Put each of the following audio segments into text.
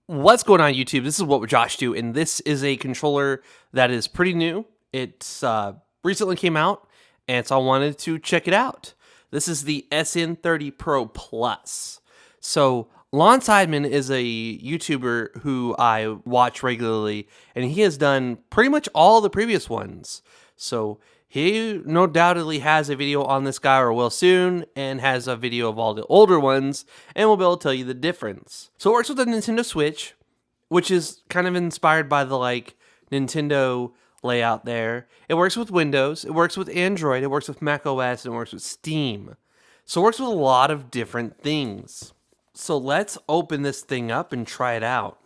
What's going on, YouTube? This is What Would Josh Do, and this is a controller that is pretty new. It's recently came out, and so I wanted to check it out. This is the SN30 Pro Plus. So Lon Sideman is a YouTuber who I watch regularly, and he has done pretty much all the previous ones. So he no doubtedly has a video on this guy, or will soon, and has a video of all the older ones, and we'll be able to tell you the difference. So it works with the Nintendo Switch, which is kind of inspired by the Nintendo layout there. It works with Windows, it works with Android, it works with Mac OS, and it works with Steam. So it works with a lot of different things. So let's open this thing up and try it out.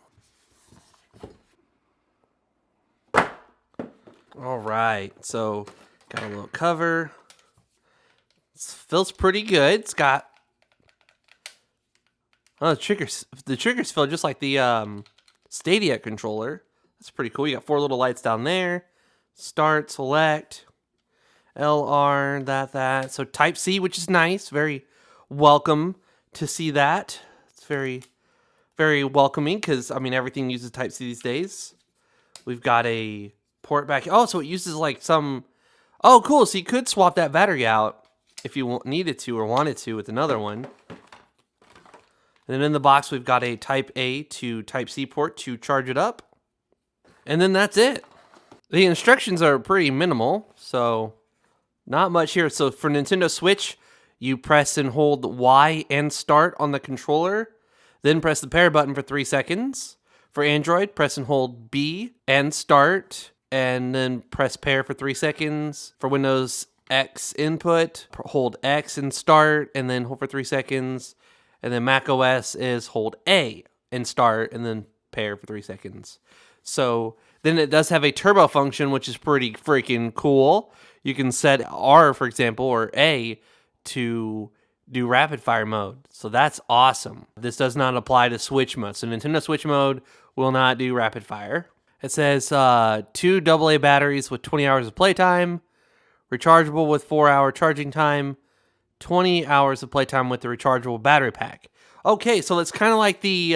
All right, so got a little cover. It feels pretty good. It's got the triggers feel just like the Stadia controller. That's pretty cool. You got 4 little lights down there. Start, select, LR, that. So Type C, which is nice. Very welcome to see that. It's very, very welcoming because, I mean, everything uses Type C these days. We've got a port back. Oh, so it uses like some... Oh, cool. So you could swap that battery out if you needed to or wanted to with another one. And then in the box, we've got a Type A to Type C port to charge it up. And then that's it. The instructions are pretty minimal, so not much here. So for Nintendo Switch, you press and hold Y and start on the controller, then press the pair button for 3 seconds. For Android, press and hold B and start, and then press pair for 3 seconds. For Windows X input, hold X and start, and then hold for 3 seconds. And then Mac OS is hold A and start, and then pair for 3 seconds. So then it does have a turbo function, which is pretty freaking cool. You can set R, for example, or A to do rapid fire mode. So that's awesome. This does not apply to Switch mode. So Nintendo Switch mode will not do rapid fire. It says 2 AA batteries with 20 hours of playtime, rechargeable with 4-hour charging time, 20 hours of playtime with the rechargeable battery pack. Okay, so it's kind of like the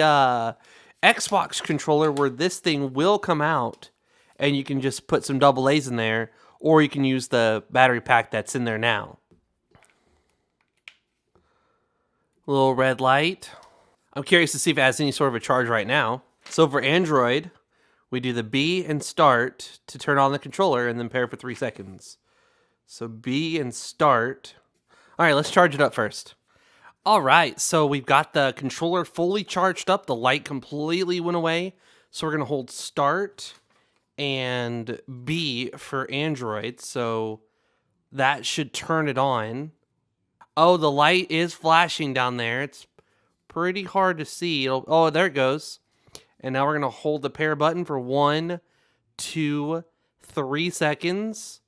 Xbox controller where this thing will come out and you can just put some AA's in there, or you can use the battery pack that's in there now. Little red light. I'm curious to see if it has any sort of a charge right now. So for Android, we do the B and start to turn on the controller and then pair for 3 seconds. So B and start. All right, let's charge it up first. All right, so we've got the controller fully charged up. The light completely went away. So we're going to hold start and B for Android. So that should turn it on. Oh, the light is flashing down there. It's pretty hard to see. Oh, there it goes. And now we're going to hold the pair button for 1, 2, 3 seconds.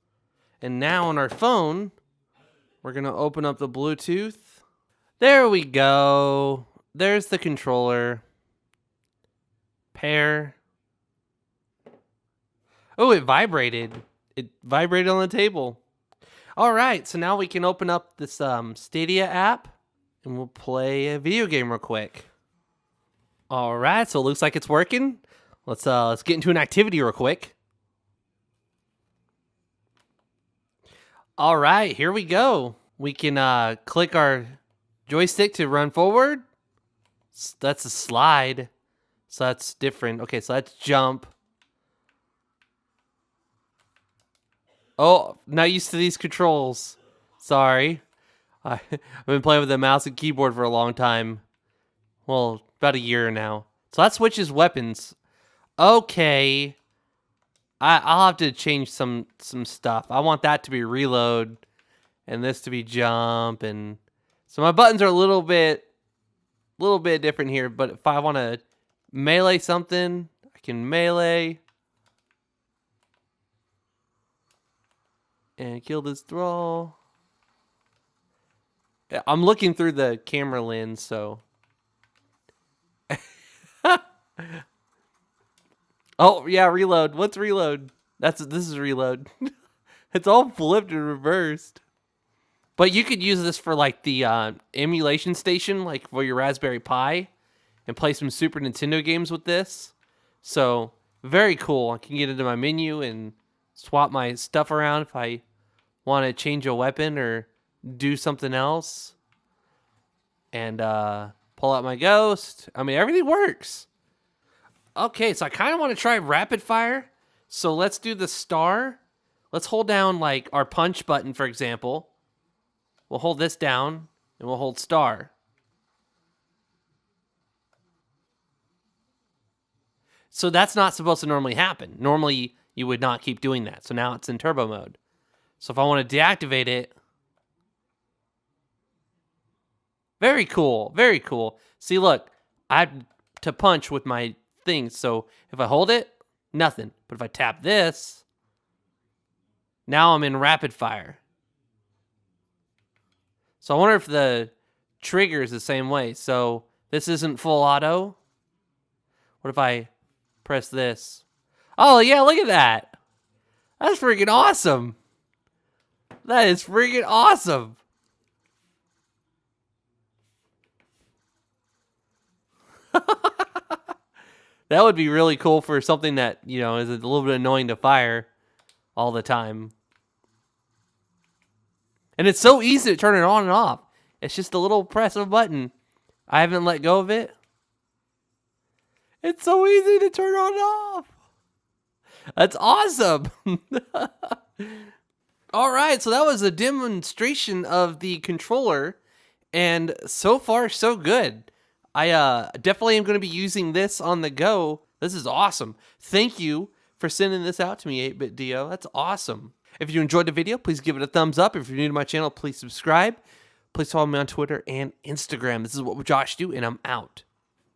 And now on our phone, we're going to open up the Bluetooth. There we go. There's the controller. Pair. Oh, it vibrated. It vibrated on the table. All right, so now we can open up this Stadia app, and we'll play a video game real quick. All right, so it looks like it's working. Let's get into an activity real quick. All right, here we go. We can click our joystick to run forward. That's a slide, so that's different. Okay, so that's jump. Oh, not used to these controls. Sorry. I've been playing with the mouse and keyboard for a long time. Well, about a year now. So that switches weapons. Okay. I'll have to change some stuff. I want that to be reload and this to be jump, and so my buttons are a little bit different here, but if I want to melee something, I can melee and kill this thrall. I'm looking through the camera lens, so oh, yeah, reload. What's reload? This is reload. It's all flipped and reversed. But you could use this for like the emulation station, like for your Raspberry Pi. and play some Super Nintendo games with this. So very cool. I can get into my menu and swap my stuff around if I want to change a weapon or do something else. And pull out my ghost. I mean, everything works. Okay, so I kind of want to try rapid fire. So let's do the star. Let's hold down like our punch button, for example. We'll hold this down and we'll hold star. So that's not supposed to normally happen. Normally, you would not keep doing that. So now it's in turbo mode. So if I want to deactivate it, very cool, very cool. See, look, I have to punch with my things. So if I hold it, nothing. But if I tap this, now I'm in rapid fire. So I wonder if the trigger is the same way. So this isn't full auto. What if I press this? Oh, yeah, look at that. That's freaking awesome. That is freaking awesome. That would be really cool for something that, you know, is a little bit annoying to fire all the time. And it's so easy to turn it on and off. It's just a little press of a button. I haven't let go of it. It's so easy to turn on and off. That's awesome. All right, so that was a demonstration of the controller. And so far, so good. I definitely am going to be using this on the go. This is awesome. Thank you for sending this out to me, 8BitDo. That's awesome. If you enjoyed the video, please give it a thumbs up. If you're new to my channel, please subscribe. Please follow me on Twitter and Instagram. This is What Would Josh Do, and I'm out.